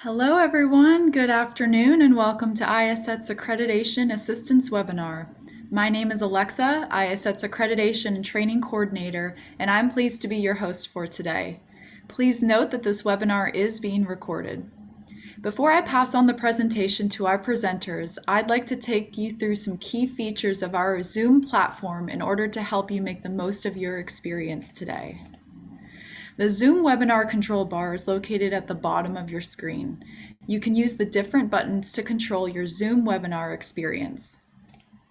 Hello everyone, good afternoon and welcome to ISET's Accreditation Assistance Webinar. My name is Alexa, ISET's Accreditation and Training Coordinator, and I'm pleased to be your host for today. Please note that this webinar is being recorded. Before I pass on the presentation to our presenters, I'd like to take you through some key features of our Zoom platform in order to help you make the most of your experience today. The Zoom webinar control bar is located at the bottom of your screen. You can use the different buttons to control your Zoom webinar experience.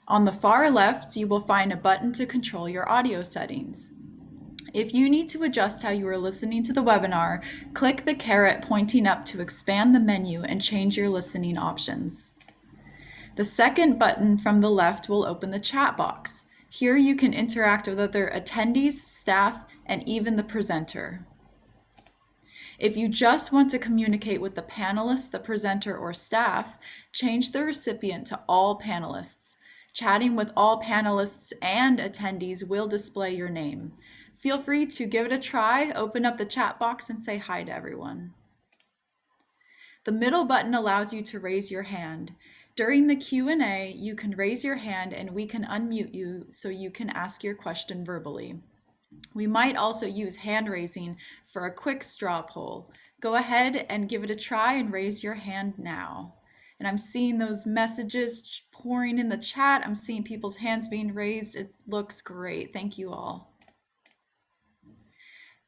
On the far left, you will find a button to control your audio settings. If you need to adjust how you are listening to the webinar, click the caret pointing up to expand the menu and change your listening options. The second button from the left will open the chat box. Here you can interact with other attendees, staff, and even the presenter. If you just want to communicate with the panelist, the presenter, or staff, change the recipient to all panelists. Chatting with all panelists and attendees will display your name. Feel free to give it a try, open up the chat box, and say hi to everyone. The middle button allows you to raise your hand. During the Q&A, you can raise your hand and we can unmute you so you can ask your question verbally. We might also use hand raising for a quick straw poll. Go ahead and give it a try and raise your hand now. And I'm seeing those messages pouring in the chat. I'm seeing people's hands being raised. It looks great. Thank you all.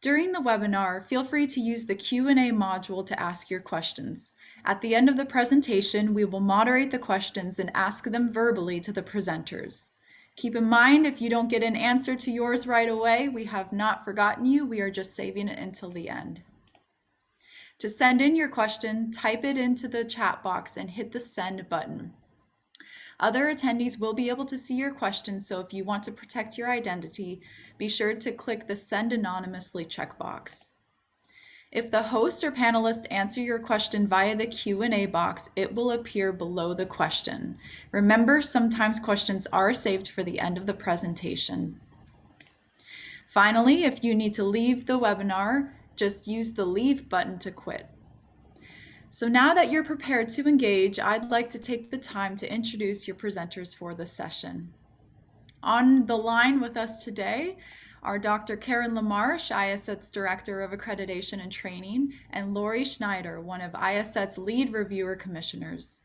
During the webinar, feel free to use the Q&A module to ask your questions. At the end of the presentation, we will moderate the questions and ask them verbally to the presenters. Keep in mind, if you don't get an answer to yours right away, we have not forgotten you. We are just saving it until the end. To send in your question, type it into the chat box and hit the send button. Other attendees will be able to see your question, so if you want to protect your identity, be sure to click the Send Anonymously checkbox. If the host or panelist answer your question via the Q&A box, it will appear below the question. Remember, sometimes questions are saved for the end of the presentation. Finally, if you need to leave the webinar, just use the Leave button to quit. So now that you're prepared to engage, I'd like to take the time to introduce your presenters for the session. On the line with us today are Dr. Karen LaMarche, ISET's Director of Accreditation and Training, and Lori Schneider, one of ISET's lead reviewer commissioners.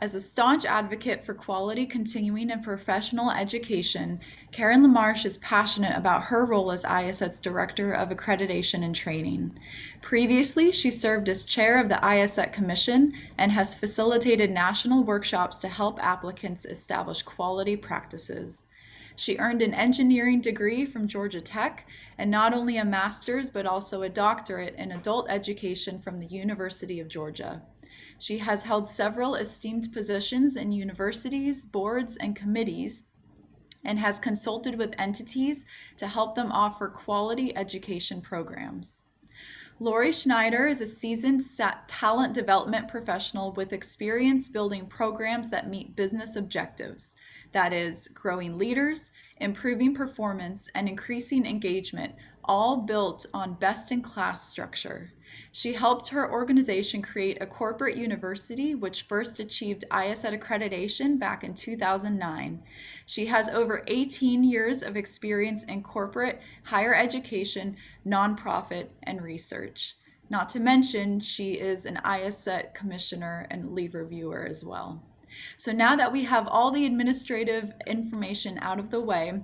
As a staunch advocate for quality continuing and professional education, Karen LaMarche is passionate about her role as ISET's Director of Accreditation and Training. Previously, she served as chair of the ISET Commission and has facilitated national workshops to help applicants establish quality practices. She earned an engineering degree from Georgia Tech and not only a master's but also a doctorate in adult education from the University of Georgia. She has held several esteemed positions in universities, boards, and committees, and has consulted with entities to help them offer quality education programs. Lori Schneider is a seasoned talent development professional with experience building programs that meet business objectives. That is, growing leaders, improving performance, and increasing engagement, all built on best-in-class structure. She helped her organization create a corporate university which first achieved ISET accreditation back in 2009. She has over 18 years of experience in corporate, higher education, nonprofit, and research. Not to mention, she is an ISET commissioner and lead reviewer as well. So now that we have all the administrative information out of the way,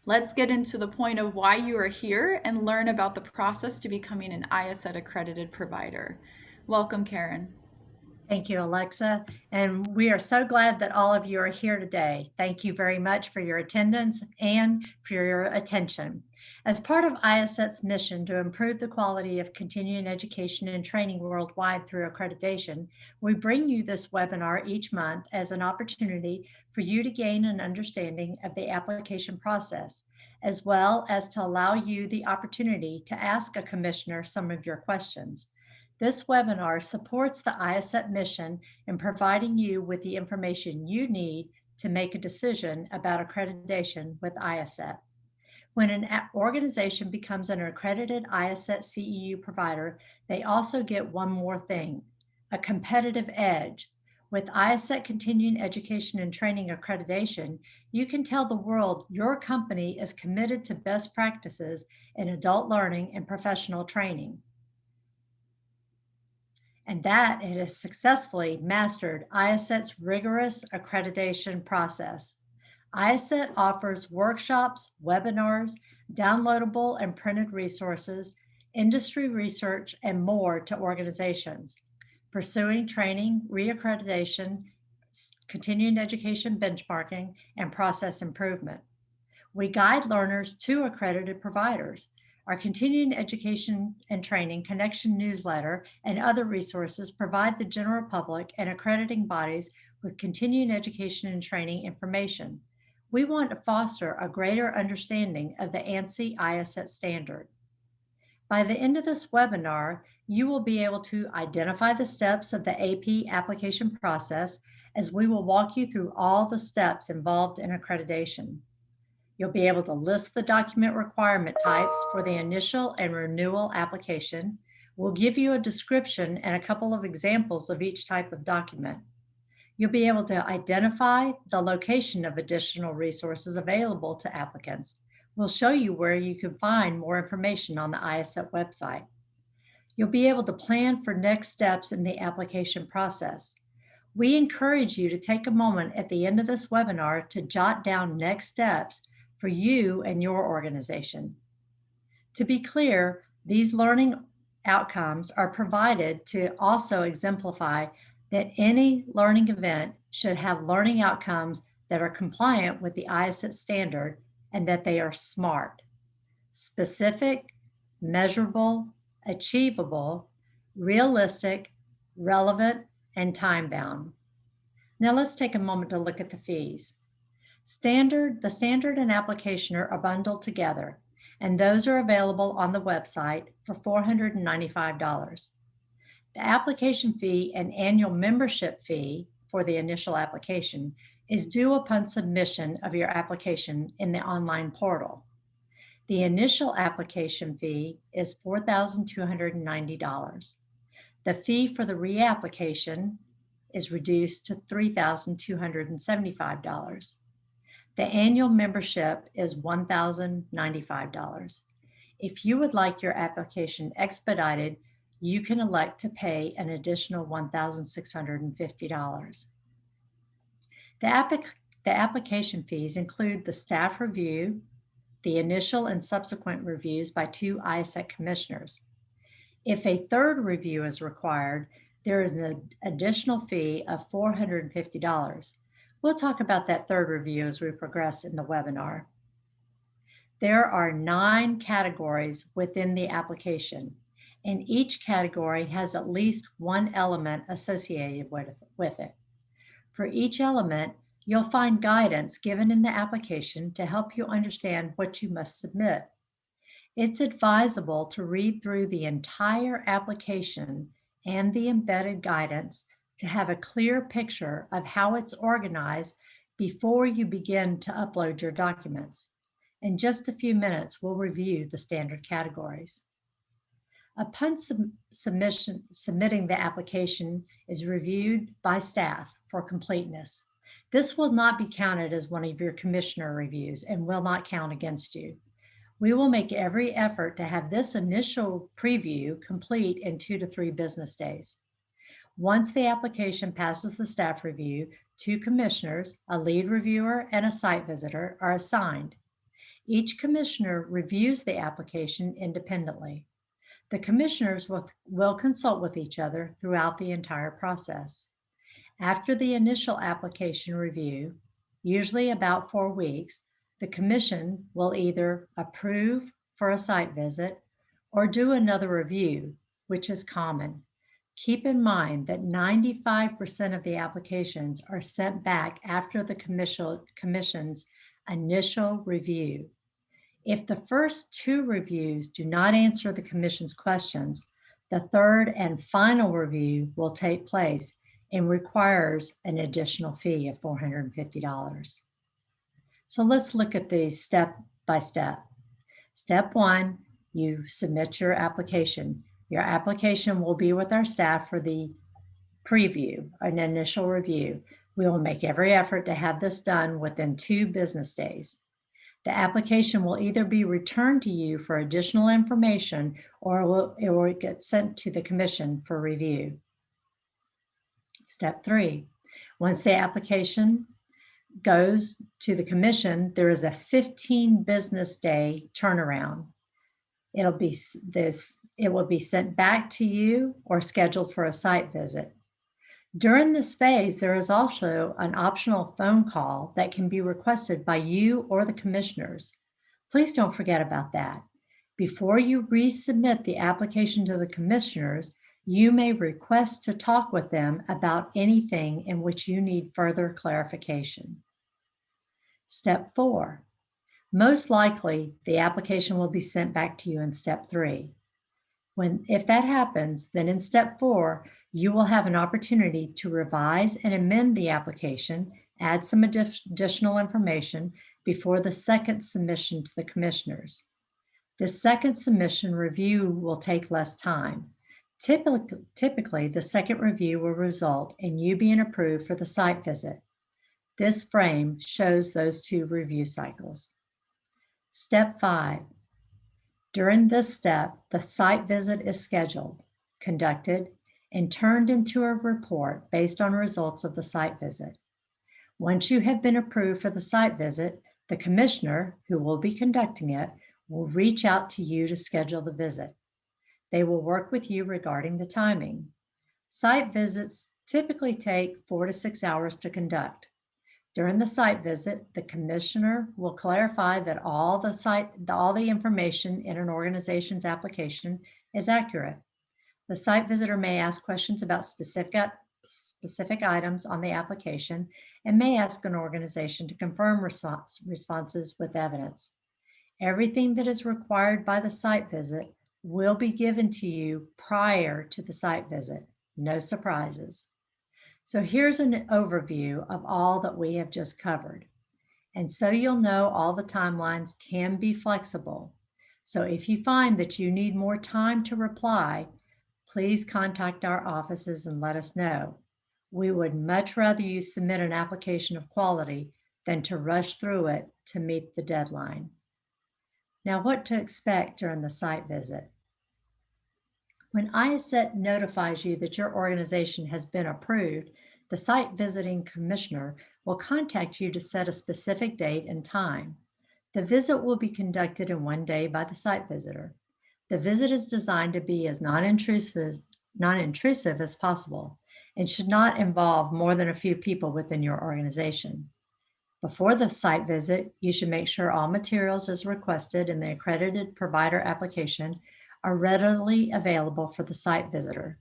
let's get into the point of why you are here and learn about the process to becoming an ISET accredited provider. Welcome, Karen. Thank you, Alexa. And we are so glad that all of you are here today. Thank you very much for your attendance and for your attention. As part of ISET's mission to improve the quality of continuing education and training worldwide through accreditation, we bring you this webinar each month as an opportunity for you to gain an understanding of the application process, as well as to allow you the opportunity to ask a commissioner some of your questions. This webinar supports the ISET mission in providing you with the information you need to make a decision about accreditation with ISET. When an organization becomes an accredited ISET CEU provider, they also get one more thing, a competitive edge. With IACET Continuing Education and Training Accreditation, you can tell the world your company is committed to best practices in adult learning and professional training, and that it has successfully mastered IACET's rigorous accreditation process. IACET offers workshops, webinars, downloadable and printed resources, industry research, and more to organizations pursuing training, reaccreditation, continuing education benchmarking, and process improvement. We guide learners to accredited providers. Our continuing education and training connection newsletter and other resources provide the general public and accrediting bodies with continuing education and training information. We want to foster a greater understanding of the ANSI IACET standard. By the end of this webinar, you will be able to identify the steps of the AP application process, as we will walk you through all the steps involved in accreditation. You'll be able to list the document requirement types for the initial and renewal application. We'll give you a description and a couple of examples of each type of document. You'll be able to identify the location of additional resources available to applicants. We'll show you where you can find more information on the IACET website. You'll be able to plan for next steps in the application process. We encourage you to take a moment at the end of this webinar to jot down next steps for you and your organization. To be clear, these learning outcomes are provided to also exemplify that any learning event should have learning outcomes that are compliant with the IACET standard and that they are SMART: specific, measurable, achievable, realistic, relevant, and time-bound. Now let's take a moment to look at the fees. The standard and application are bundled together, and those are available on the website for $495. The application fee and annual membership fee for the initial application is due upon submission of your application in the online portal. The initial application fee is $4,290. The fee for the reapplication is reduced to $3,275. The annual membership is $1,095. If you would like your application expedited, you can elect to pay an additional $1,650. The application fees include the staff review, the initial and subsequent reviews by 2 IACET commissioners. If a third review is required, there is an additional fee of $450. We'll talk about that third review as we progress in the webinar. There are 9 categories within the application, and each category has at least one element associated with it. For each element, you'll find guidance given in the application to help you understand what you must submit. It's advisable to read through the entire application and the embedded guidance to have a clear picture of how it's organized before you begin to upload your documents. In just a few minutes, we'll review the standard categories. Upon submitting the application is reviewed by staff for completeness. This will not be counted as one of your commissioner reviews and will not count against you. We will make every effort to have this initial preview complete in 2 to 3 business days. Once the application passes the staff review, 2 commissioners, a lead reviewer, and a site visitor are assigned. Each commissioner reviews the application independently. The commissioners will consult with each other throughout the entire process. After the initial application review, usually about 4 weeks, the commission will either approve for a site visit or do another review, which is common. Keep in mind that 95% of the applications are sent back after the commission's initial review. If the first 2 reviews do not answer the commission's questions, the third and final review will take place and requires an additional fee of $450. So let's look at these step by step. Step 1, you submit your application. Your application will be with our staff for the preview, an initial review. We will make every effort to have this done within 2 business days. The application will either be returned to you for additional information or it will get sent to the Commission for review. Step 3, once the application goes to the Commission, there is a 15 business day turnaround. It will be sent back to you or scheduled for a site visit. During this phase, there is also an optional phone call that can be requested by you or the commissioners. Please don't forget about that. Before you resubmit the application to the commissioners, you may request to talk with them about anything in which you need further clarification. Step 4, most likely the application will be sent back to you in step 3. If that happens, then in step 4, you will have an opportunity to revise and amend the application, add some additional information before the second submission to the commissioners. The second submission review will take less time. Typically, the second review will result in you being approved for the site visit. This frame shows those 2 review cycles. Step 5. During this step, the site visit is scheduled, conducted, and turned into a report based on results of the site visit. Once you have been approved for the site visit, the commissioner, who will be conducting it, will reach out to you to schedule the visit. They will work with you regarding the timing. Site visits typically take 4 to 6 hours to conduct. During the site visit, the commissioner will clarify that all the information in an organization's application is accurate. The site visitor may ask questions about specific items on the application and may ask an organization to confirm responses with evidence. Everything that is required by the site visit will be given to you prior to the site visit. No surprises. So here's an overview of all that we have just covered. And so you'll know all the timelines can be flexible. So if you find that you need more time to reply, please contact our offices and let us know. We would much rather you submit an application of quality than to rush through it to meet the deadline. Now, what to expect during the site visit? When IACET notifies you that your organization has been approved, the site visiting commissioner will contact you to set a specific date and time. The visit will be conducted in 1 day by the site visitor. The visit is designed to be as non-intrusive as possible and should not involve more than a few people within your organization. Before the site visit, you should make sure all materials as requested in the accredited provider application are readily available for the site visitor.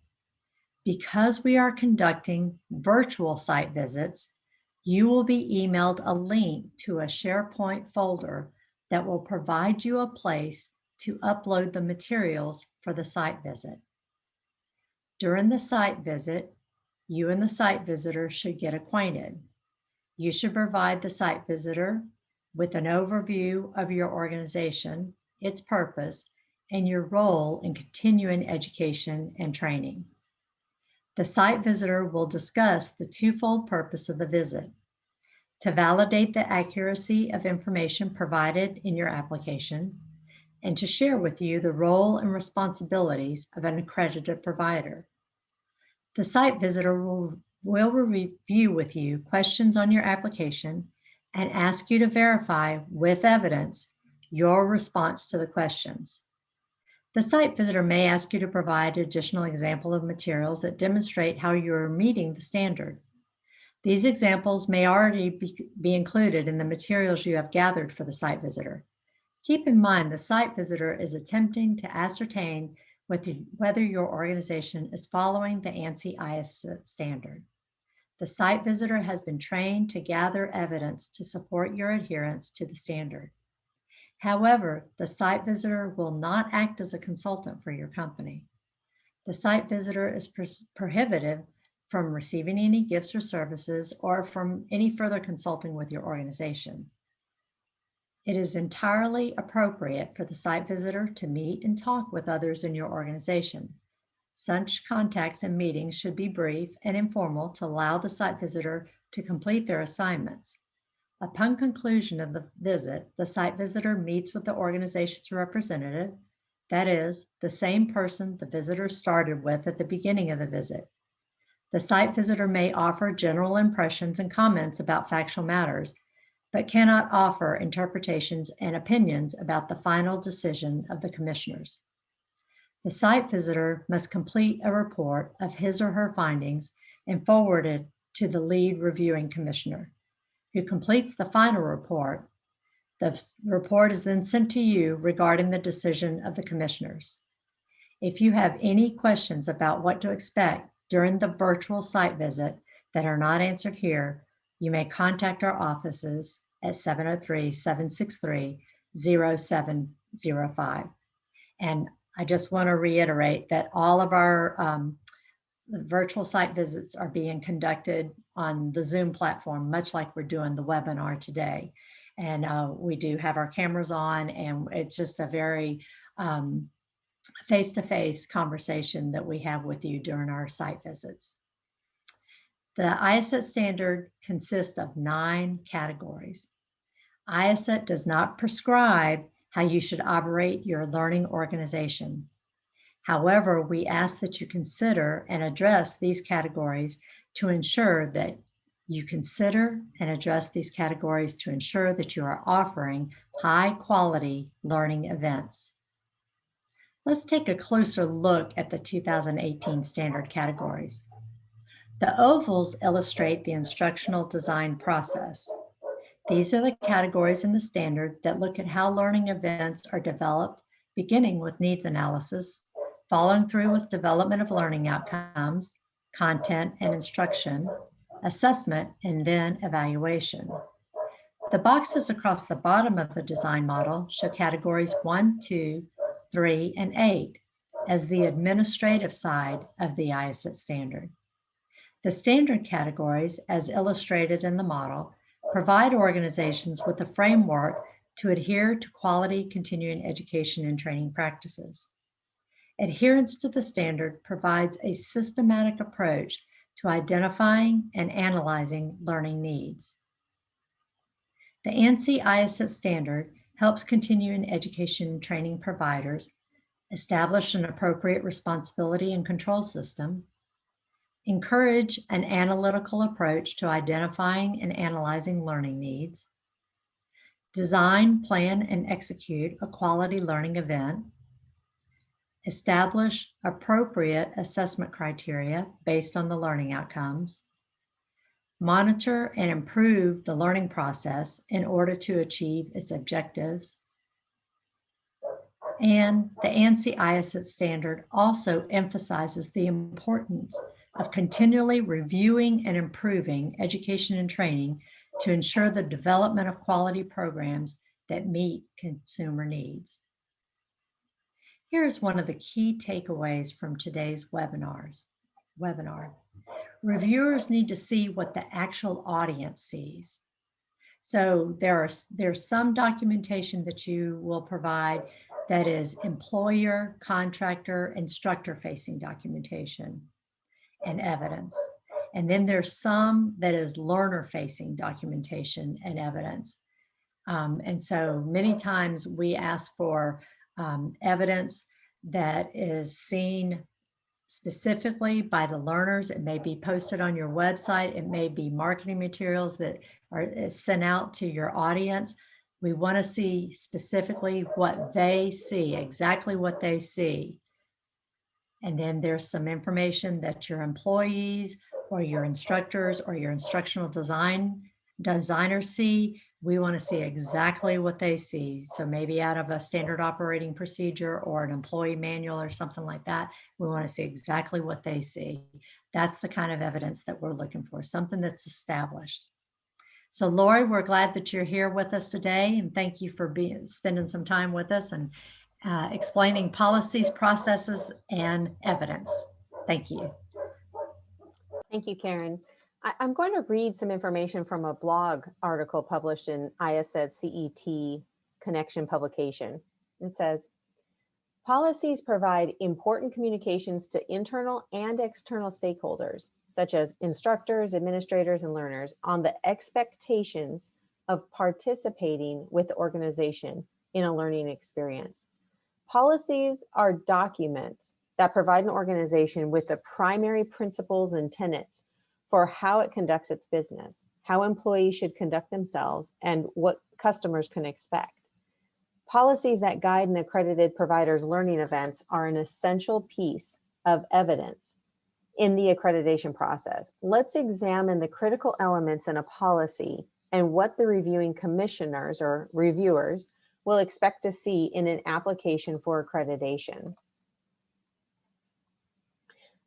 Because we are conducting virtual site visits, you will be emailed a link to a SharePoint folder that will provide you a place to upload the materials for the site visit. During the site visit, you and the site visitor should get acquainted. You should provide the site visitor with an overview of your organization, its purpose, and your role in continuing education and training. The site visitor will discuss the twofold purpose of the visit: to validate the accuracy of information provided in your application, and to share with you the role and responsibilities of an accredited provider. The site visitor will review with you questions on your application and ask you to verify with evidence your response to the questions. The site visitor may ask you to provide additional example of materials that demonstrate how you're meeting the standard. These examples may already be included in the materials you have gathered for the site visitor. Keep in mind, the site visitor is attempting to ascertain whether your organization is following the ANSI IACET standard. The site visitor has been trained to gather evidence to support your adherence to the standard. However, the site visitor will not act as a consultant for your company. The site visitor is prohibited from receiving any gifts or services or from any further consulting with your organization. It is entirely appropriate for the site visitor to meet and talk with others in your organization. Such contacts and meetings should be brief and informal to allow the site visitor to complete their assignments. Upon conclusion of the visit, the site visitor meets with the organization's representative, that is, the same person the visitor started with at the beginning of the visit. The site visitor may offer general impressions and comments about factual matters, but cannot offer interpretations and opinions about the final decision of the commissioners. The site visitor must complete a report of his or her findings and forward it to the lead reviewing commissioner, who completes the final report. The report is then sent to you regarding the decision of the commissioners. If you have any questions about what to expect during the virtual site visit that are not answered here, you may contact our offices at 703-763-0705. And I just want to reiterate that all of our virtual site visits are being conducted on the Zoom platform, much like we're doing the webinar today. And we do have our cameras on, and it's just a very face-to-face conversation that we have with you during our site visits. The IASSET standard consists of 9 categories. IASSET does not prescribe how you should operate your learning organization. However, we ask that you consider and address these categories to ensure that you consider and address these categories to ensure that you are offering high-quality learning events. Let's take a closer look at the 2018 standard categories. The ovals illustrate the instructional design process. These are the categories in the standard that look at how learning events are developed, beginning with needs analysis, following through with development of learning outcomes, content and instruction, assessment, and then evaluation. The boxes across the bottom of the design model show categories 1, 2, 3, and 8 as the administrative side of the IASSET standard. The standard categories, as illustrated in the model, provide organizations with a framework to adhere to quality continuing education and training practices. Adherence to the standard provides a systematic approach to identifying and analyzing learning needs. The ANSI IASSET standard helps continuing education and training providers establish an appropriate responsibility and control system, encourage an analytical approach to identifying and analyzing learning needs, design, plan, and execute a quality learning event, establish appropriate assessment criteria based on the learning outcomes, monitor and improve the learning process in order to achieve its objectives. And the ANSI IASSET standard also emphasizes the importance of continually reviewing and improving education and training to ensure the development of quality programs that meet consumer needs. Here is one of the key takeaways from today's webinar. Reviewers need to see what the actual audience sees. So there's some documentation that you will provide that is employer, contractor, instructor-facing documentation and evidence. And then there's some that is learner-facing documentation and evidence. And so many times we ask for evidence that is seen specifically by the learners. It may be posted on your website. It may be marketing materials that are sent out to your audience. We want to see specifically what they see, exactly what they see. And then there's some information that your employees or your instructors or your instructional designers see. We want to see exactly what they see. So maybe out of a standard operating procedure or an employee manual or something like that, we want to see exactly what they see. That's the kind of evidence that we're looking for, something that's established. So Lori, we're glad that you're here with us today, and thank you for spending some time with us and explaining policies, processes, and evidence. Thank you. Thank you, Karen. I'm going to read some information from a blog article published in IASSET CET Connection publication. It says, Policies provide important communications to internal and external stakeholders, such as instructors, administrators, and learners, on the expectations of participating with the organization in a learning experience. Policies are documents that provide an organization with the primary principles and tenets for how it conducts its business, how employees should conduct themselves, and what customers can expect. Policies that guide an accredited provider's learning events are an essential piece of evidence in the accreditation process. Let's examine the critical elements in a policy and what the reviewing commissioners or reviewers will expect to see in an application for accreditation.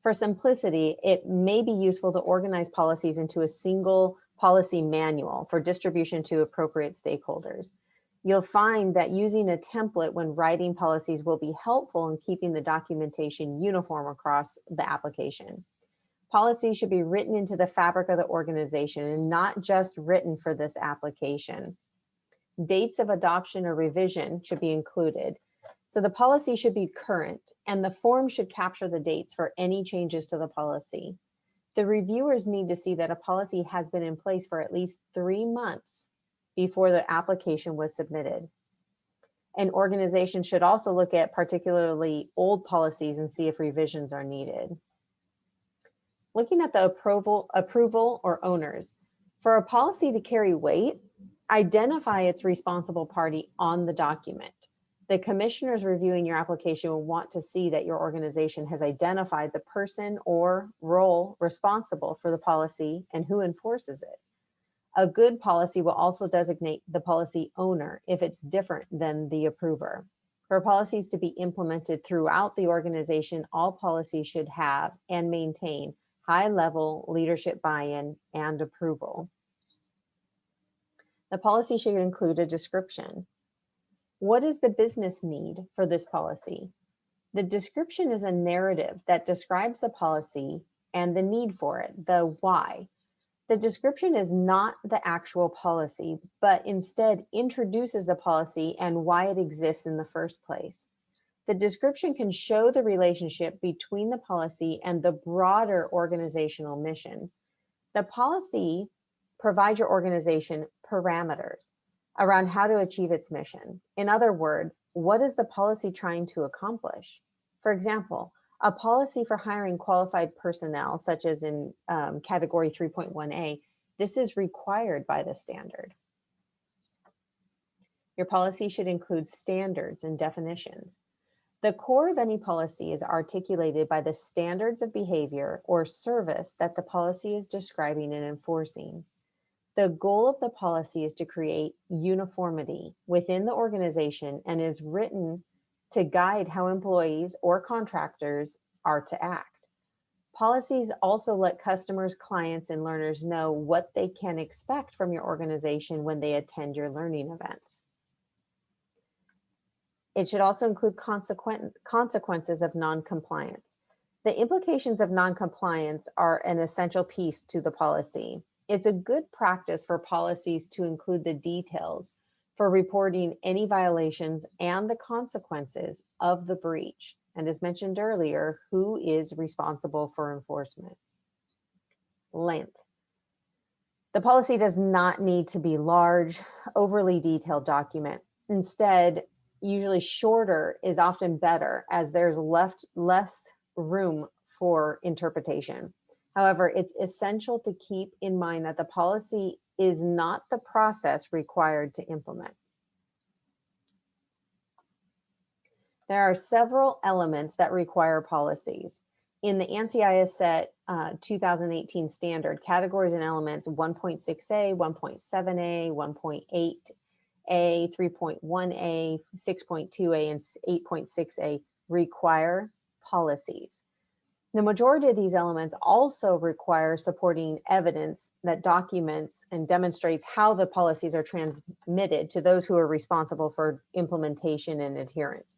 For simplicity, it may be useful to organize policies into a single policy manual for distribution to appropriate stakeholders. You'll find that using a template when writing policies will be helpful in keeping the documentation uniform across the application. Policies should be written into the fabric of the organization and not just written for this application. Dates of adoption or revision should be included. So the policy should be current, and the form should capture the dates for any changes to the policy. The reviewers need to see that a policy has been in place for at least 3 months before the application was submitted. An organization should also look at particularly old policies and see if revisions are needed. Looking at the approval or owners. For a policy to carry weight, identify its responsible party on the document. The commissioners reviewing your application will want to see that your organization has identified the person or role responsible for the policy and who enforces it. A good policy will also designate the policy owner if it's different than the approver. For policies to be implemented throughout the organization, all policies should have and maintain high-level leadership buy-in and approval. The policy should include a description. What is the business need for this policy? The description is a narrative that describes the policy and the need for it, the why. The description is not the actual policy, but instead introduces the policy and why it exists in the first place. The description can show the relationship between the policy and the broader organizational mission. The policy provides your organization parameters around how to achieve its mission. In other words, what is the policy trying to accomplish? For example, a policy for hiring qualified personnel, such as in category 3.1a, this is required by the standard. Your policy should include standards and definitions. The core of any policy is articulated by the standards of behavior or service that the policy is describing and enforcing. The goal of the policy is to create uniformity within the organization and is written to guide how employees or contractors are to act. Policies also let customers, clients, and learners know what they can expect from your organization when they attend your learning events. It should also include consequences of non-compliance. The implications of non-compliance are an essential piece to the policy. It's a good practice for policies to include the details for reporting any violations and the consequences of the breach. And as mentioned earlier, who is responsible for enforcement? Length. The policy does not need to be large, overly detailed document. Instead, usually shorter is often better as there's less room for interpretation. However, it's essential to keep in mind that the policy is not the process required to implement. There are several elements that require policies. In the ANSI ISET 2018 standard, categories and elements 1.6a, 1.7a, 1.8a, 3.1a, 6.2a, and 8.6a require policies. The majority of these elements also require supporting evidence that documents and demonstrates how the policies are transmitted to those who are responsible for implementation and adherence.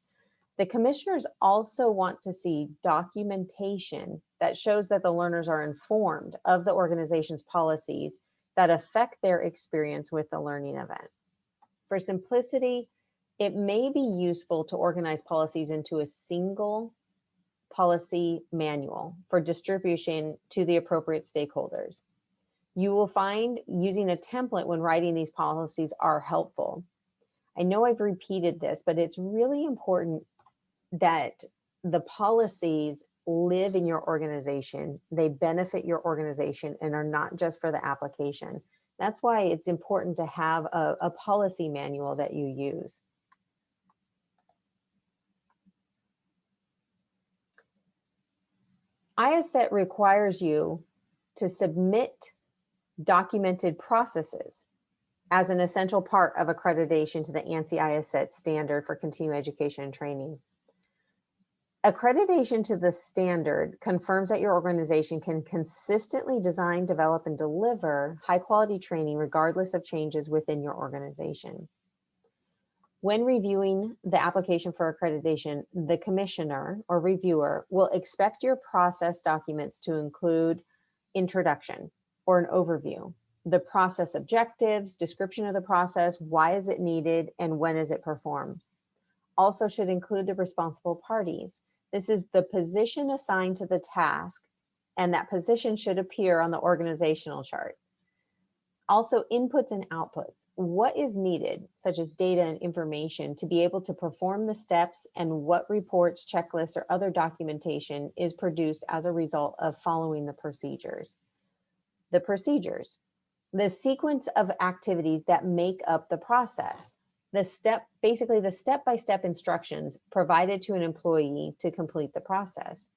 The commissioners also want to see documentation that shows that the learners are informed of the organization's policies that affect their experience with the learning event. For simplicity, it may be useful to organize policies into a single policy manual for distribution to the appropriate stakeholders. You will find using a template when writing these policies are helpful. I know I've repeated this, but it's really important that the policies live in your organization, they benefit your organization, and are not just for the application. That's why it's important to have a policy manual that you use. IACET requires you to submit documented processes as an essential part of accreditation to the ANSI IACET standard for continuing education and training. Accreditation to the standard confirms that your organization can consistently design, develop, and deliver high-quality training regardless of changes within your organization. When reviewing the application for accreditation, the commissioner or reviewer will expect your process documents to include introduction or an overview, the process objectives, description of the process, why is it needed, and when is it performed. Also should include the responsible parties. This is the position assigned to the task, and that position should appear on the organizational chart. Also, inputs and outputs. What is needed, such as data and information, to be able to perform the steps, and what reports, checklists, or other documentation is produced as a result of following the procedures. The procedures, the sequence of activities that make up the process. Basically the step-by-step instructions provided to an employee to complete the process,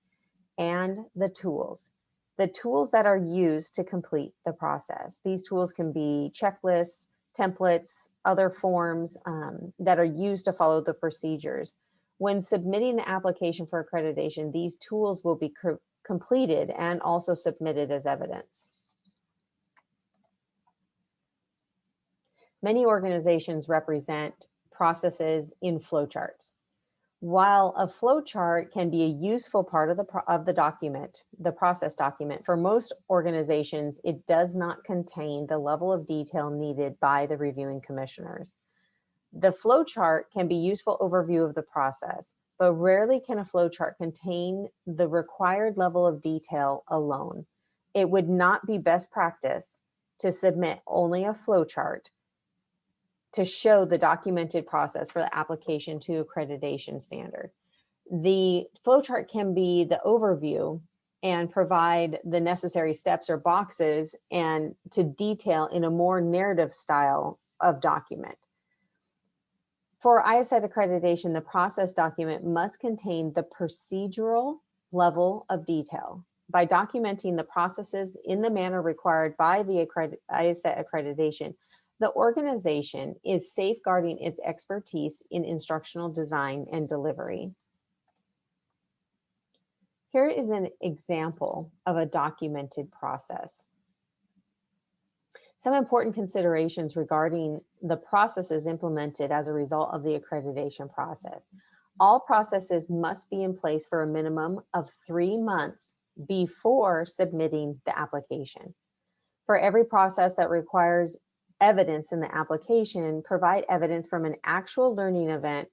and the tools that are used to complete the process. These tools can be checklists, templates, other forms that are used to follow the procedures. When submitting the application for accreditation, these tools will be completed and also submitted as evidence. Many organizations represent processes in flowcharts. While a flowchart can be a useful part of the document, the process document, for most organizations, it does not contain the level of detail needed by the reviewing commissioners. The flowchart can be a useful overview of the process, but rarely can a flowchart contain the required level of detail alone. It would not be best practice to submit only a flowchart to show the documented process for the application to accreditation standard. The flowchart can be the overview and provide the necessary steps or boxes and to detail in a more narrative style of document. For IACET accreditation, the process document must contain the procedural level of detail. By documenting the processes in the manner required by the IACET accreditation, the organization is safeguarding its expertise in instructional design and delivery. Here is an example of a documented process. Some important considerations regarding the processes implemented as a result of the accreditation process. All processes must be in place for a minimum of 3 months before submitting the application. For every process that requires evidence in the application, provide evidence from an actual learning event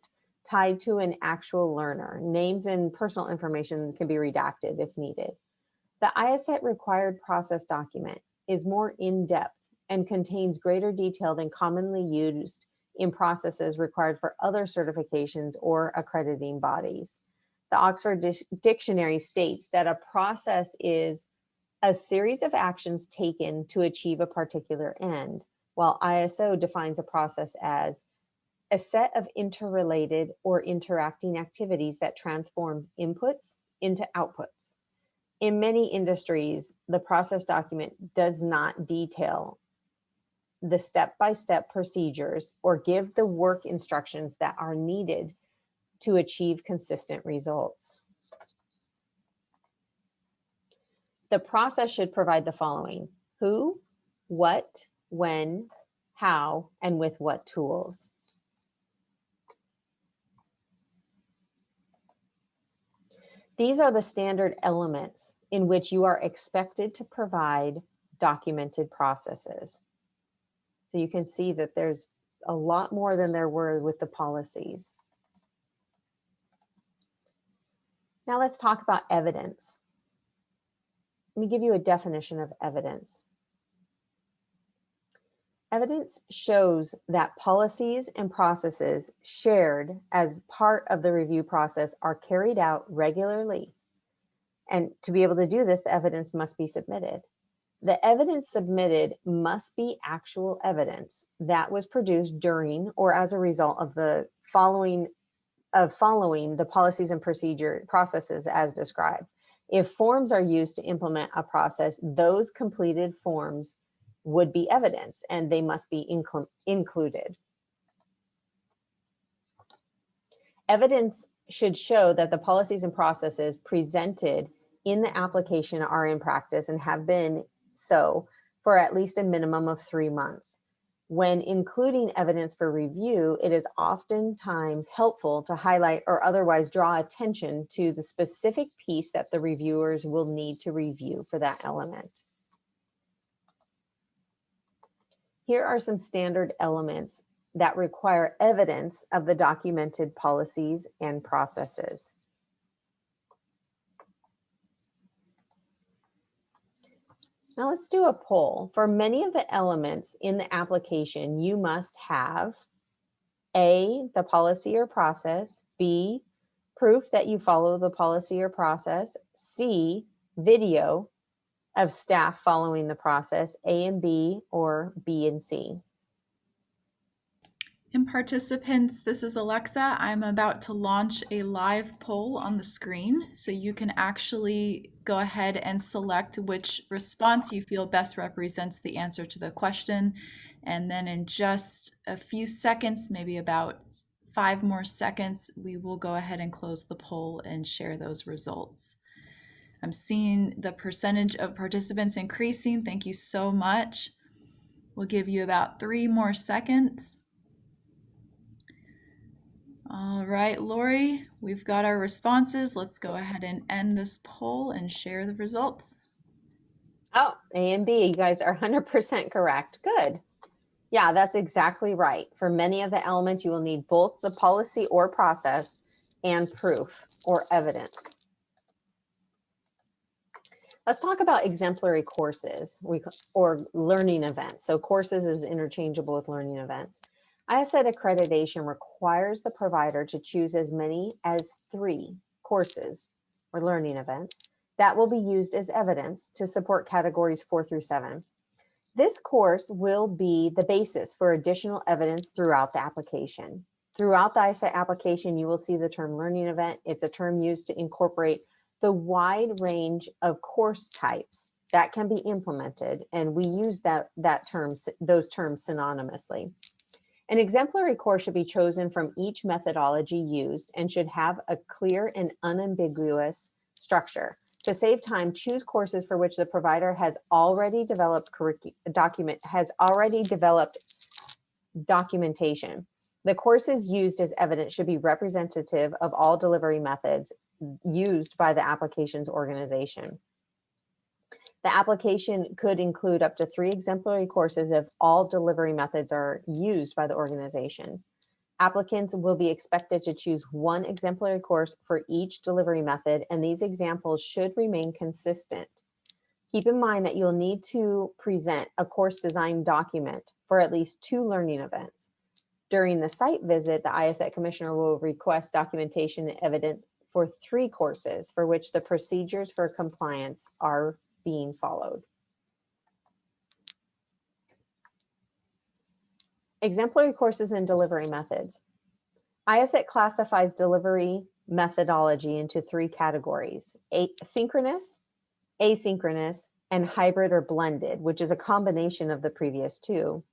tied to an actual learner. Names and personal information can be redacted if needed. The IACET required process document is more in-depth and contains greater detail than commonly used in processes required for other certifications or accrediting bodies. The Oxford Dictionary states that a process is a series of actions taken to achieve a particular end, while ISO defines a process as a set of interrelated or interacting activities that transforms inputs into outputs. In many industries, the process document does not detail the step-by-step procedures or give the work instructions that are needed to achieve consistent results. The process should provide the following: who, what, when, how, and with what tools. These are the standard elements in which you are expected to provide documented processes. So you can see that there's a lot more than there were with the policies. Now let's talk about evidence. Let me give you a definition of evidence. Evidence shows that policies and processes shared as part of the review process are carried out regularly. And to be able to do this, the evidence must be submitted. The evidence submitted must be actual evidence that was produced during or as a result of the following the policies and processes as described. If forms are used to implement a process, those completed forms would be evidence and they must be included. Evidence should show that the policies and processes presented in the application are in practice and have been so for at least a minimum of 3 months. When including evidence for review, it is oftentimes helpful to highlight or otherwise draw attention to the specific piece that the reviewers will need to review for that element. Here are some standard elements that require evidence of the documented policies and processes. Now let's do a poll. For many of the elements in the application, you must have A, the policy or process, B, proof that you follow the policy or process, C, video of staff following the process, A and B, or B and C. And participants, this is Alexa. I'm about to launch a live poll on the screen, so you can actually go ahead and select which response you feel best represents the answer to the question. And then in just a few seconds, maybe about 5 more seconds, we will go ahead and close the poll and share those results. I'm seeing the percentage of participants increasing. Thank you so much. We'll give you about 3 more seconds. All right, Lori, we've got our responses. Let's go ahead and end this poll and share the results. Oh, A and B, you guys are 100% correct. Good. Yeah, that's exactly right. For many of the elements, you will need both the policy or process and proof or evidence. Let's talk about exemplary courses or learning events. So courses is interchangeable with learning events. ISET accreditation requires the provider to choose as many as 3 courses or learning events that will be used as evidence to support categories 4 through 7. This course will be the basis for additional evidence throughout the application. Throughout the ISET application, you will see the term learning event. It's a term used to incorporate the wide range of course types that can be implemented, and we use those terms synonymously. An exemplary course should be chosen from each methodology used and should have a clear and unambiguous structure. To save time, choose courses for which the provider has already developed documentation. The courses used as evidence should be representative of all delivery methods used by the application's organization. The application could include up to 3 exemplary courses if all delivery methods are used by the organization. Applicants will be expected to choose 1 exemplary course for each delivery method, and these examples should remain consistent. Keep in mind that you'll need to present a course design document for at least 2 learning events. During the site visit, the ISET Commissioner will request documentation and evidence for 3 courses for which the procedures for compliance are being followed. Exemplary courses and delivery methods. ISET classifies delivery methodology into 3 categories: synchronous, asynchronous, and hybrid or blended, which is a combination of the previous 2.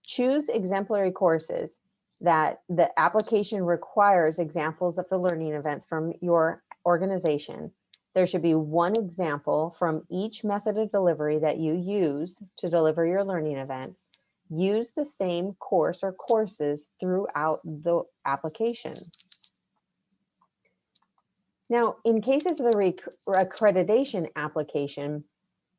Choose exemplary courses that the application requires examples of the learning events from your organization. There should be 1 example from each method of delivery that you use to deliver your learning events. Use the same course or courses throughout the application. Now, in cases of the reaccreditation application,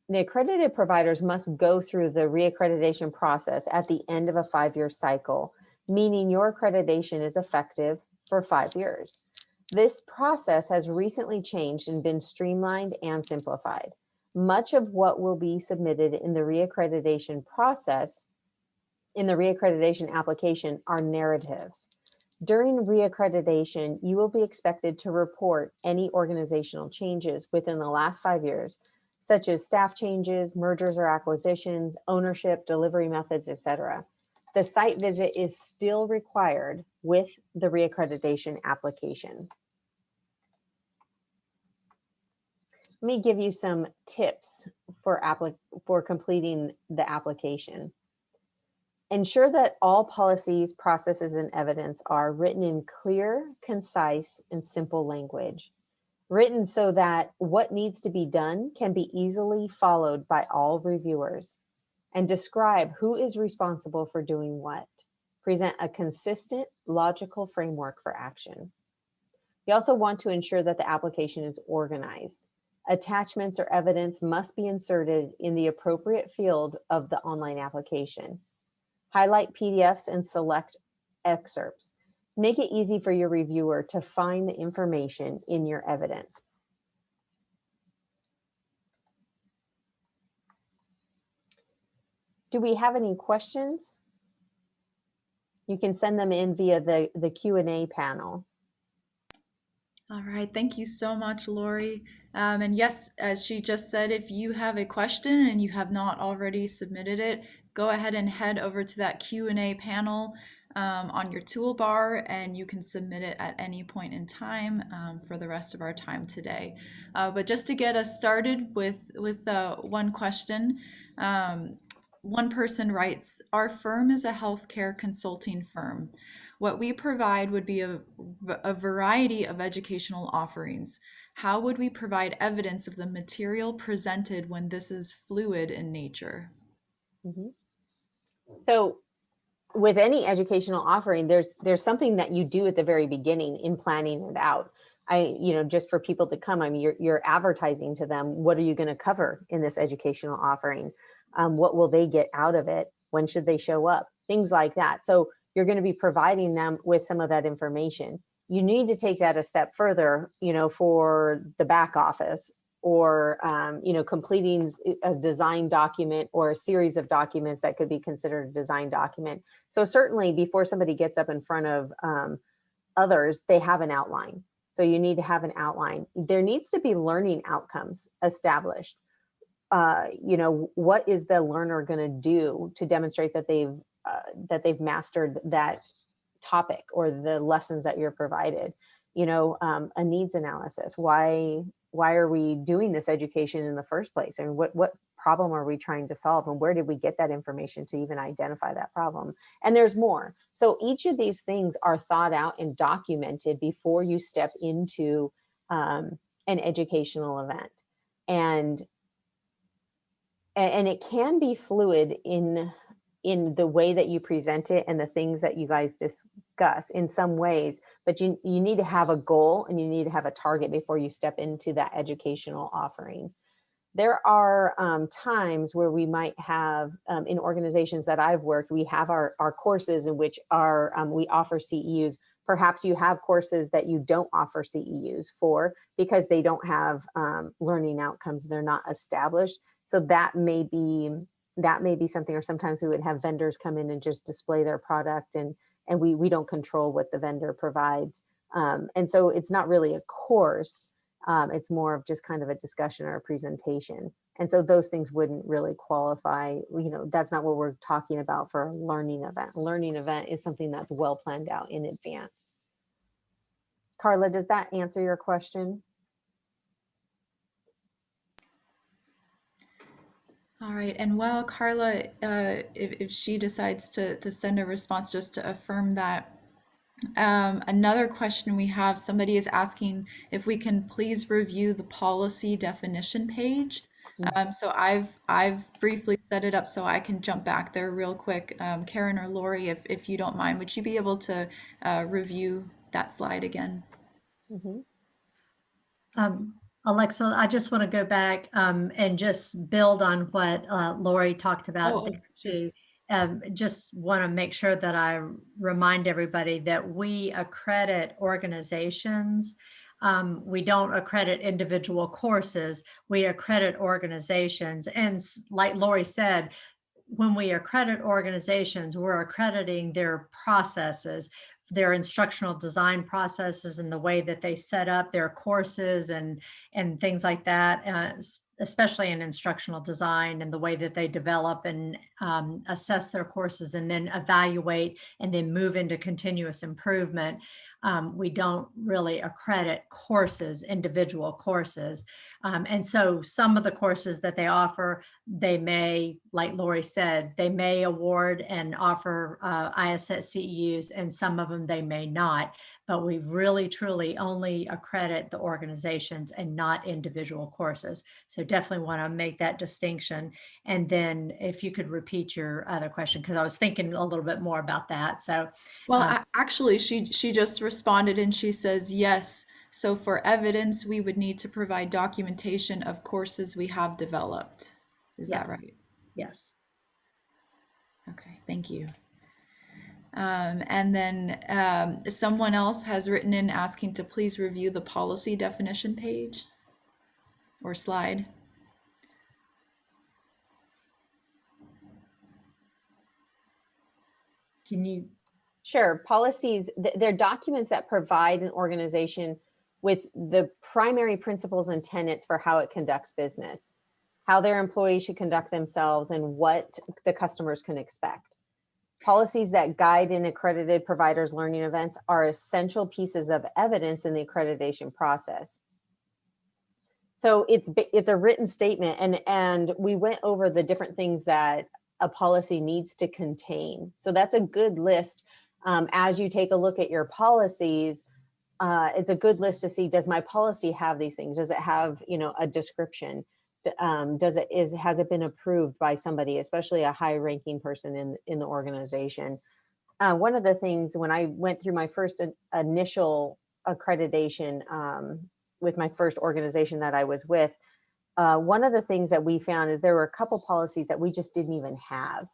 the accredited providers must go through the reaccreditation process at the end of a 5-year cycle meaning your accreditation is effective for 5 years. This process has recently changed and been streamlined and simplified. Much of what will be submitted in the reaccreditation process, in the reaccreditation application, are narratives. During reaccreditation, you will be expected to report any organizational changes within the last 5 years, such as staff changes, mergers or acquisitions, ownership, delivery methods, etc. The site visit is still required with the reaccreditation application. Let me give you some tips for completing the application. Ensure that all policies, processes, and evidence are written in clear, concise, and simple language. Written so that what needs to be done can be easily followed by all reviewers. And describe who is responsible for doing what. Present a consistent, logical framework for action. You also want to ensure that the application is organized. Attachments or evidence must be inserted in the appropriate field of the online application. Highlight PDFs and select excerpts. Make it easy for your reviewer to find the information in your evidence. Do we have any questions? You can send them in via the Q&A panel. All right, thank you so much, Lori. And yes, as she just said, if you have a question and you have not already submitted it, go ahead and head over to that Q&A panel on your toolbar, and you can submit it at any point in time for the rest of our time today. But just to get us started with one question, one person writes, "Our firm is a healthcare consulting firm. What we provide would be a variety of educational offerings. How would we provide evidence of the material presented when this is fluid in nature?" Mm-hmm. So with any educational offering, there's something that you do at the very beginning in planning it out. Just for people to come, I mean, you're advertising to them, what are you going to cover in this educational offering? What will they get out of it? When should they show up? Things like that. So you're going to be providing them with some of that information. You need to take that a step further, for the back office, or completing a design document or a series of documents that could be considered a design document. So certainly before somebody gets up in front of others, they have an outline. So you need to have an outline. There needs to be learning outcomes established. What is the learner going to do to demonstrate that they've mastered that topic or the lessons that you're provided? A needs analysis. Why are we doing this education in the first place? And what problem are we trying to solve? And where did we get that information to even identify that problem? And there's more. So each of these things are thought out and documented before you step into an educational event. And it can be fluid in the way that you present it and the things that you guys discuss in some ways, but you need to have a goal and you need to have a target before you step into that educational offering. There are times where we might have, in organizations that I've worked, we have our courses in which we offer CEUs. Perhaps you have courses that you don't offer CEUs for because they don't have learning outcomes, they're not established. So that may be something, or sometimes we would have vendors come in and just display their product, and we don't control what the vendor provides. And so it's not really a course, it's more of just kind of a discussion or a presentation. And so those things wouldn't really qualify, that's not what we're talking about for a learning event. A learning event is something that's well planned out in advance. Carla, does that answer your question? All right, and while Carla, if she decides to send a response just to affirm that, another question we have, somebody is asking if we can please review the policy definition page. So I've briefly set it up so I can jump back there real quick. Karen or Lori, if you don't mind, would you be able to review that slide again? Mm-hmm. Alexa, I just want to go back and just build on what Lori talked about there too. just want to make sure that I remind everybody that we accredit organizations. We don't accredit individual courses. We accredit organizations. And like Lori said, when we accredit organizations, we're accrediting their processes, their instructional design processes, and the way that they set up their courses and things like that, especially in instructional design, and the way that they develop and assess their courses and then evaluate and then move into continuous improvement. We don't really accredit courses, individual courses. And so some of the courses that they offer, they may, like Lori said, they may award and offer ISET CEUs, and some of them they may not. But we really, truly only accredit the organizations and not individual courses. So definitely want to make that distinction. And then if you could repeat your other question, because I was thinking a little bit more about that. So Well, actually, she just responded and she says, yes. So for evidence, we would need to provide documentation of courses we have developed. Is that right? yes. Okay, thank you. And then someone else has written in asking to please review the policy definition page or slide. Can you? Sure. Policies, they're documents that provide an organization with the primary principles and tenets for how it conducts business, how their employees should conduct themselves, and what the customers can expect. Policies that guide and accredited providers' learning events are essential pieces of evidence in the accreditation process. So it's a written statement, and we went over the different things that a policy needs to contain. So that's a good list. As you take a look at your policies, it's a good list to see, does my policy have these things? Does it have, a description? Has it been approved by somebody, especially a high ranking person in the organization? One of the things when I went through my first initial accreditation with my first organization that I was with, one of the things that we found is there were a couple policies that we just didn't even have.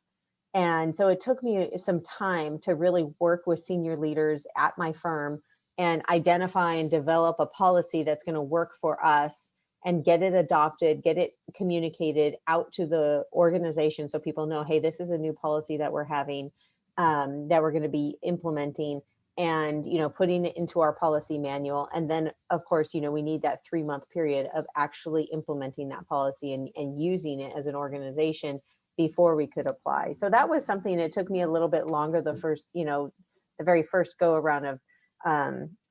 And so it took me some time to really work with senior leaders at my firm and identify and develop a policy that's going to work for us and get it adopted, get it communicated out to the organization so people know, hey, this is a new policy that we're having, that we're going to be implementing, and putting it into our policy manual. And then of course, we need that 3-month period of actually implementing that policy and using it as an organization before we could apply. So that was something that took me a little bit longer. The first, the very first go around of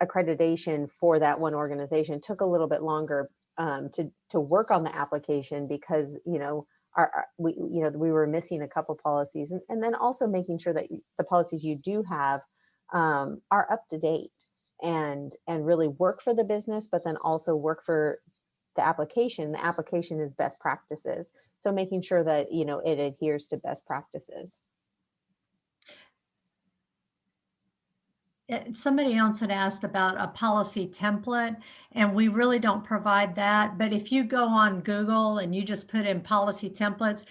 accreditation for that one organization took a little bit longer to work on the application because we were missing a couple policies, and then also making sure that the policies you do have are up to date and really work for the business, but then also work for the application. The application is best practices. So making sure that, it adheres to best practices. Somebody else had asked about a policy template, and we really don't provide that. But if you go on Google and you just put in policy templates,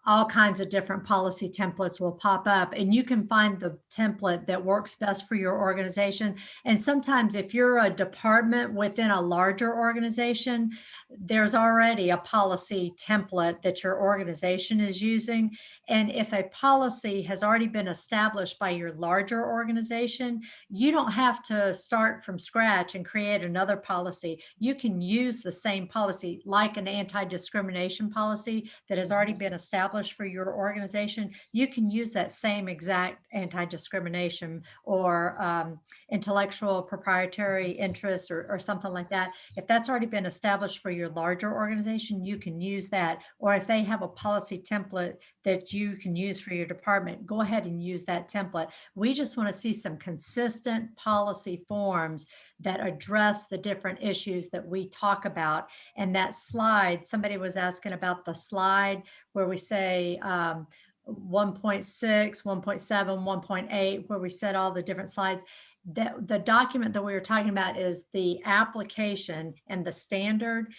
all kinds of different policy templates will pop up, and you can find the template that works best for your organization. And sometimes if you're a department within a larger organization, there's already a policy template that your organization is using. And if a policy has already been established by your larger organization, you don't have to start from scratch and create another policy. You can use the same policy, like an anti-discrimination policy that has already been established for your organization. You can use that same exact anti-discrimination or intellectual proprietary interest or something like that. If that's already been established for your larger organization, you can use that. Or if they have a policy template that you can use for your department, go ahead and use that template. We just want to see some consistent policy forms that address the different issues that we talk about. And that slide, somebody was asking about the slide where we say 1.6, 1.7, 1.8, where we set all the different slides. The document that we were talking about is the application and the standard.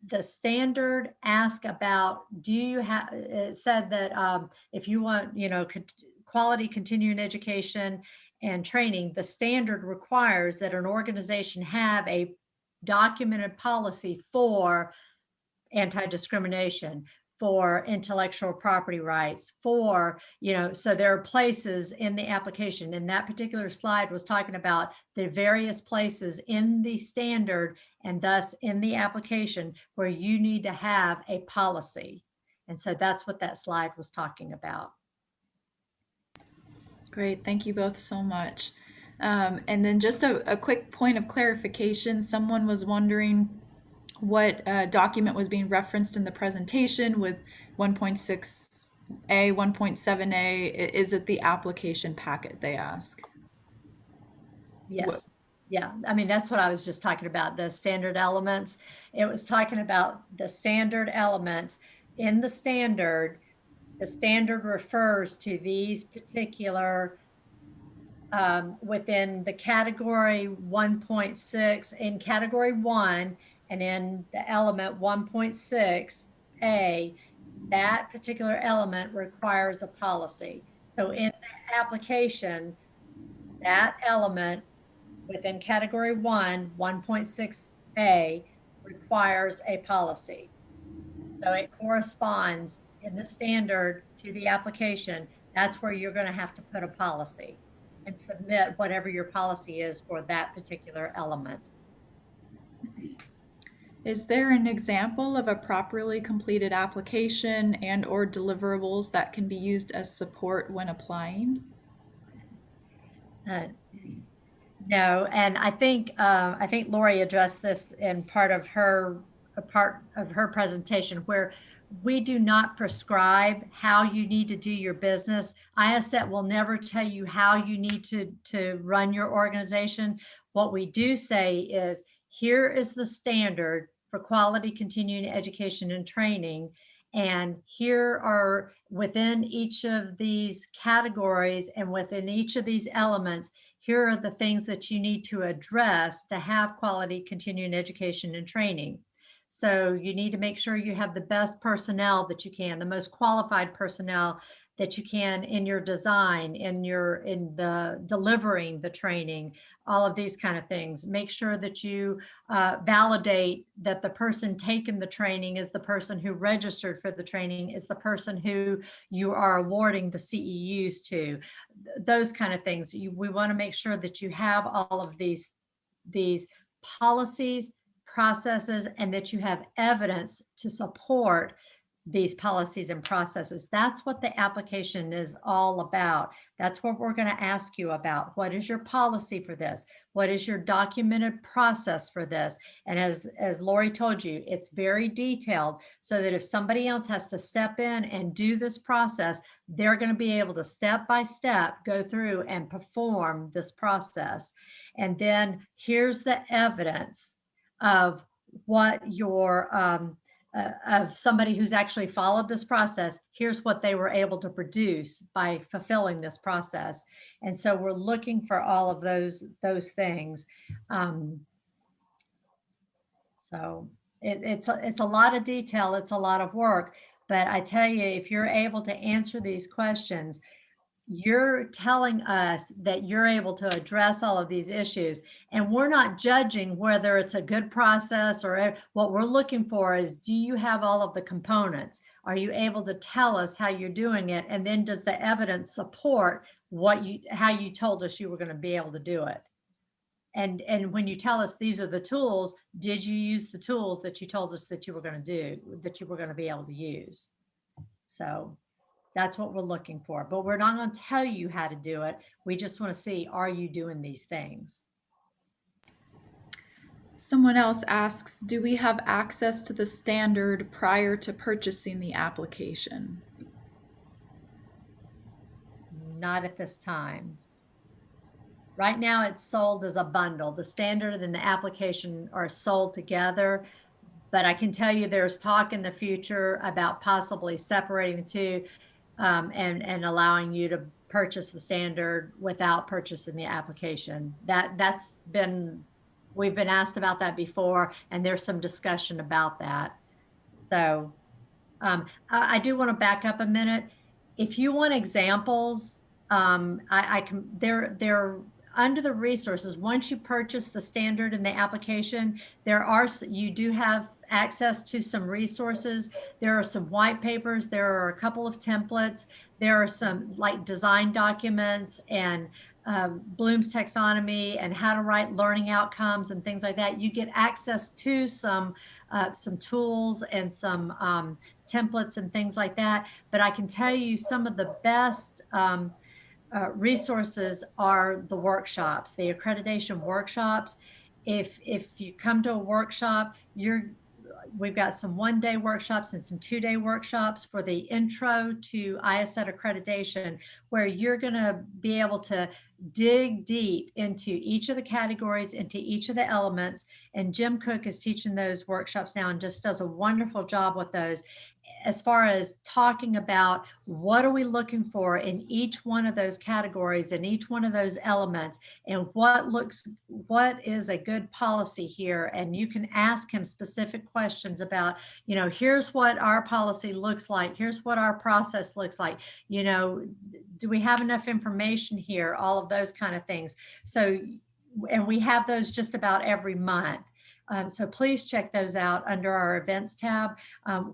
the standard ask about, do you have, it said that if you want, quality continuing education and training, the standard requires that an organization have a documented policy for anti-discrimination, for intellectual property rights, for, so there are places in the application. And that particular slide was talking about the various places in the standard and thus in the application where you need to have a policy. And so that's what that slide was talking about. Great, thank you both so much. And then just a quick point of clarification, someone was wondering what document was being referenced in the presentation with 1.6A, 1.7A. Is it the application packet, they ask? Yes. What? Yeah. I mean, that's what I was just talking about, the standard elements. It was talking about the standard elements in the standard. The standard refers to these particular within the category 1.6 in category 1 and in the element 1.6A, that particular element requires a policy. So in the application, that element within category 1, 1.6A requires a policy. So it corresponds in the standard to the application. That's where you're going to have to put a policy and submit whatever your policy is for that particular element. Is there an example of a properly completed application and or deliverables that can be used as support when applying? No, and I think Lori addressed this in part of her presentation, where we do not prescribe how you need to do your business. IASET will never tell you how you need to run your organization. What we do say is, here is the standard for quality continuing education and training. And here are, within each of these categories and within each of these elements, here are the things that you need to address to have quality continuing education and training. So you need to make sure you have the best personnel that you can, the most qualified personnel that you can in your design, in the delivering the training, all of these kind of things. Make sure that you validate that the person taking the training is the person who registered for the training, is the person who you are awarding the CEUs to. Those kind of things. We want to make sure that you have all of these policies, processes, and that you have evidence to support these policies and processes. That's what the application is all about. That's what we're going to ask you about. What is your policy for this? What is your documented process for this? And as Lori told you, it's very detailed, so that if somebody else has to step in and do this process, they're going to be able to step by step go through and perform this process. And then here's the evidence of what your of somebody who's actually followed this process. Here's what they were able to produce by fulfilling this process. And so we're looking for all of those things. So it's a lot of detail. It's a lot of work. But I tell you, if you're able to answer these questions, you're telling us that you're able to address all of these issues. And we're not judging whether it's a good process or what we're looking for is, do you have all of the components? Are you able to tell us how you're doing it? And then does the evidence support how you told us you were going to be able to do it? And when you tell us these are the tools, did you use the tools that you told us that you were going to do, that you were going to be able to use? So that's what we're looking for, but we're not going to tell you how to do it. We just want to see, are you doing these things? Someone else asks, do we have access to the standard prior to purchasing the application? Not at this time. Right now it's sold as a bundle. The standard and the application are sold together, but I can tell you there's talk in the future about possibly separating the two. And allowing you to purchase the standard without purchasing the application. That's been we've been asked about that before, and there's some discussion about that. So I do want to back up a minute. If you want examples, I can, they're under the resources. Once you purchase the standard and the application, you do have access to some resources. There are some white papers. There are a couple of templates. There are some like design documents and Bloom's taxonomy and how to write learning outcomes and things like that. You get access to some tools and some templates and things like that. But I can tell you some of the best resources are the workshops, the accreditation workshops. If you come to a workshop, we've got some 1-day workshops and some 2-day workshops for the intro to IACET accreditation, where you're going to be able to dig deep into each of the categories, into each of the elements. And Jim Cook is teaching those workshops now and just does a wonderful job with those, as far as talking about what are we looking for in each one of those categories and each one of those elements, and what is a good policy here. And you can ask him specific questions about, here's what our policy looks like. Here's what our process looks like. Do we have enough information here? All of those kind of things. So, and we have those just about every month. So please check those out under our events tab,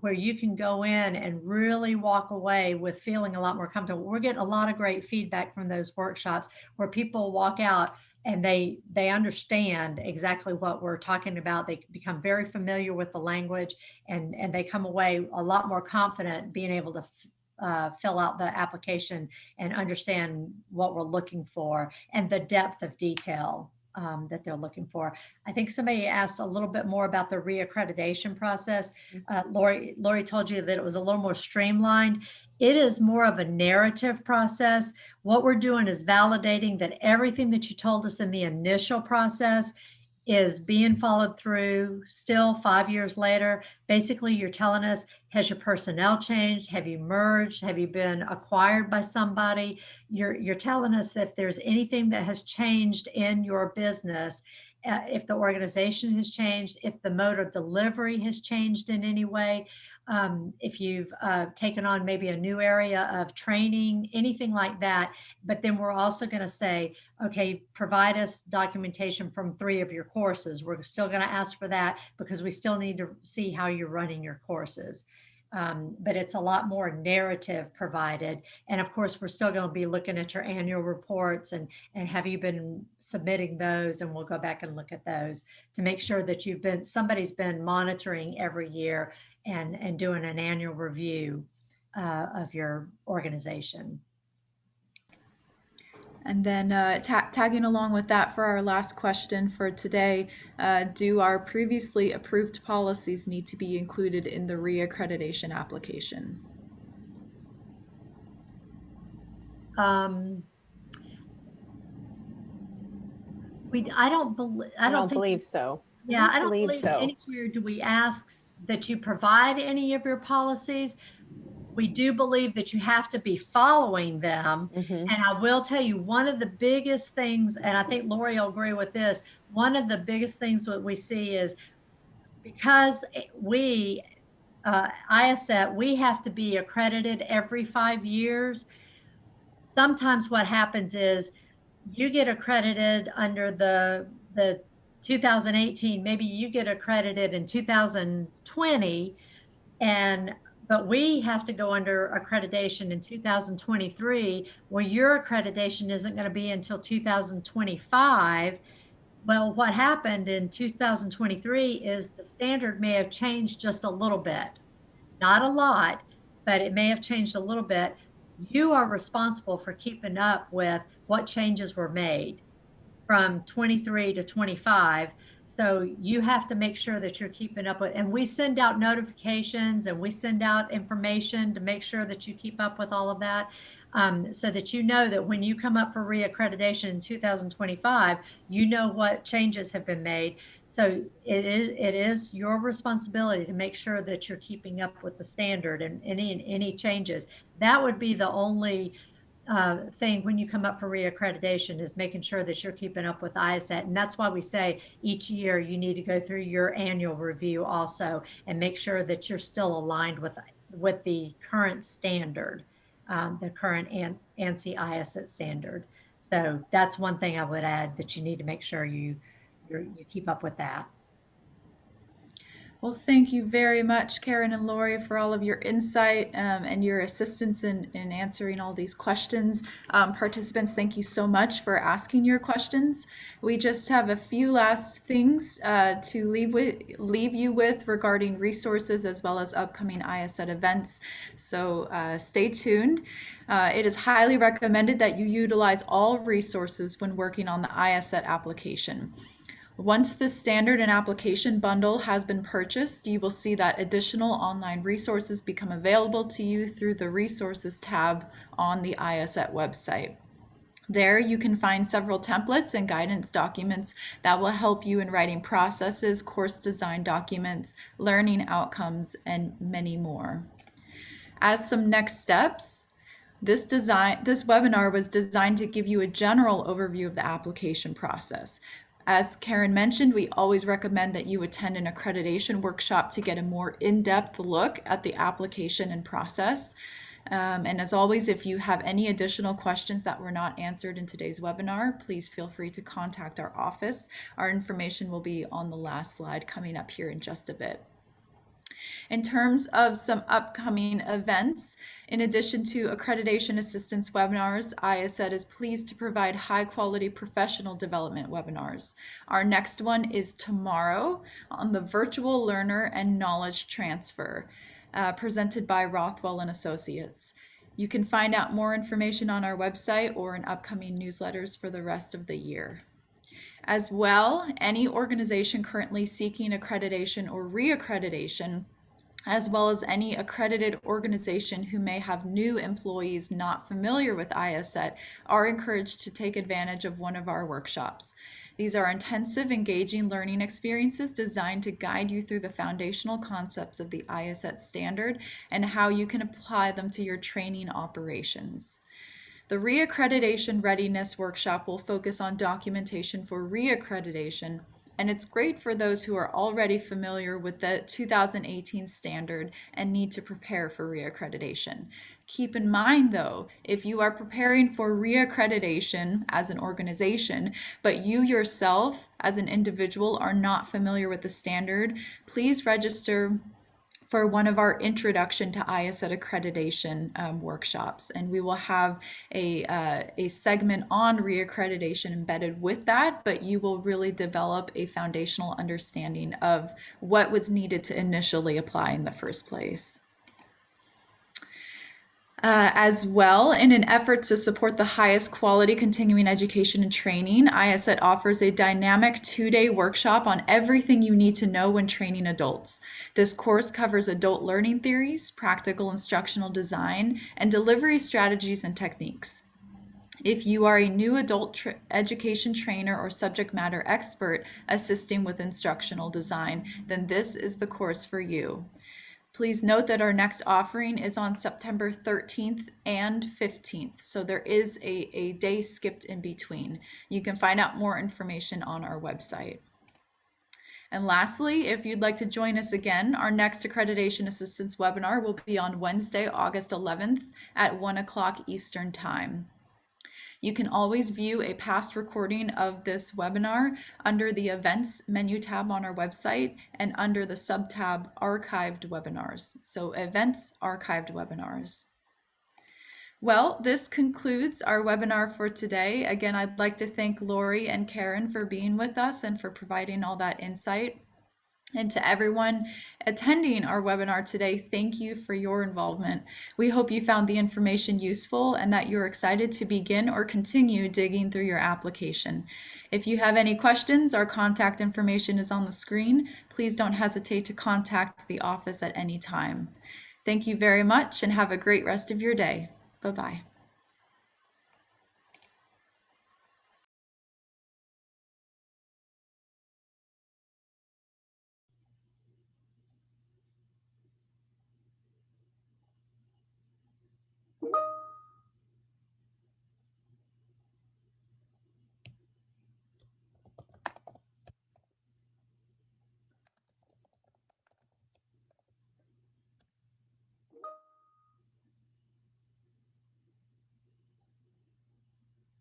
where you can go in and really walk away with feeling a lot more comfortable. We're getting a lot of great feedback from those workshops where people walk out and they understand exactly what we're talking about. They become very familiar with the language, and they come away a lot more confident being able to fill out the application and understand what we're looking for and the depth of detail that they're looking for. I think somebody asked a little bit more about the reaccreditation process. Lori told you that it was a little more streamlined. It is more of a narrative process. What we're doing is validating that everything that you told us in the initial process is being followed through still 5 years later. Basically, you're telling us, has your personnel changed? Have you merged? Have you been acquired by somebody? You're telling us if there's anything that has changed in your business, if the organization has changed, if the mode of delivery has changed in any way, if you've taken on maybe a new area of training, anything like that. But then we're also going to say, okay, provide us documentation from 3 of your courses. We're still going to ask for that because we still need to see how you're running your courses. But it's a lot more narrative provided. And of course, we're still going to be looking at your annual reports and have you been submitting those? And we'll go back and look at those to make sure that somebody's been monitoring every year and doing an annual review of your organization. And then tagging along with that for our last question for today, do our previously approved policies need to be included in the reaccreditation application? I don't believe so. Yeah, I don't believe so. Anywhere do we ask that you provide any of your policies. We do believe that you have to be following them. And I will tell you, one of the biggest things, and I think Lori will agree with this, one of the biggest things that we see is because we, IACET, we have to be accredited every 5 years. Sometimes what happens is you get accredited under the 2018, maybe you get accredited in 2020, but we have to go under accreditation in 2023, where your accreditation isn't going to be until 2025. Well, what happened in 2023 is the standard may have changed just a little bit, not a lot, but it may have changed a little bit. You are responsible for keeping up with what changes were made from 23 to 25. So you have to make sure that you're keeping up with, and we send out notifications and we send out information to make sure that you keep up with all of that, so that you know that when you come up for reaccreditation in 2025, you know what changes have been made. So it is your responsibility to make sure that you're keeping up with the standard and any changes. That would be the only thing when you come up for reaccreditation is making sure that you're keeping up with ISET. And that's why we say each year you need to go through your annual review also and make sure that you're still aligned with the current standard, the current ANSI ISET standard. So that's one thing I would add, that you need to make sure you keep up with that. Well, thank you very much, Karen and Lori, for all of your insight and your assistance in answering all these questions. Participants, thank you so much for asking your questions. We just have a few last things to leave you with regarding resources as well as upcoming ISET events. So stay tuned. It is highly recommended that you utilize all resources when working on the ISET application. Once the standard and application bundle has been purchased, you will see that additional online resources become available to you through the Resources tab on the ISET website. There you can find several templates and guidance documents that will help you in writing processes, course design documents, learning outcomes, and many more. As some next steps, this webinar was designed to give you a general overview of the application process. As Karen mentioned, we always recommend that you attend an accreditation workshop to get a more in-depth look at the application and process. And as always, if you have any additional questions that were not answered in today's webinar, please feel free to contact our office. Our information will be on the last slide coming up here in just a bit. In terms of some upcoming events, in addition to accreditation assistance webinars, ISET is pleased to provide high-quality professional development webinars. Our next one is tomorrow on the virtual learner and knowledge transfer, presented by Rothwell and Associates. You can find out more information on our website or in upcoming newsletters for the rest of the year. As well, any organization currently seeking accreditation or reaccreditation, as well as any accredited organization who may have new employees not familiar with ISET, are encouraged to take advantage of one of our workshops. These are intensive, engaging learning experiences designed to guide you through the foundational concepts of the ISET standard and how you can apply them to your training operations. The Reaccreditation Readiness Workshop will focus on documentation for reaccreditation, and it's great for those who are already familiar with the 2018 standard and need to prepare for reaccreditation. Keep in mind though, if you are preparing for reaccreditation as an organization, but you yourself as an individual are not familiar with the standard, please register for one of our introduction to ISET accreditation workshops, and we will have a segment on reaccreditation embedded with that, but you will really develop a foundational understanding of what was needed to initially apply in the first place. As well, in an effort to support the highest quality continuing education and training, ISET offers a dynamic 2-day workshop on everything you need to know when training adults. This course covers adult learning theories, practical instructional design, and delivery strategies and techniques. If you are a new adult education trainer or subject matter expert assisting with instructional design, then this is the course for you. Please note that our next offering is on September 13th and 15th, so there is a day skipped in between. You can find out more information on our website. And lastly, if you'd like to join us again, our next Accreditation Assistance webinar will be on Wednesday, August 11th at 1 o'clock Eastern Time. You can always view a past recording of this webinar under the Events menu tab on our website and under the sub-tab Archived Webinars. So Events, Archived Webinars. Well, this concludes our webinar for today. Again, I'd like to thank Lori and Karen for being with us and for providing all that insight. And to everyone attending our webinar today, thank you for your involvement. We hope you found the information useful and that you're excited to begin or continue digging through your application. If you have any questions, our contact information is on the screen. Please don't hesitate to contact the office at any time. Thank you very much and have a great rest of your day. Bye-bye.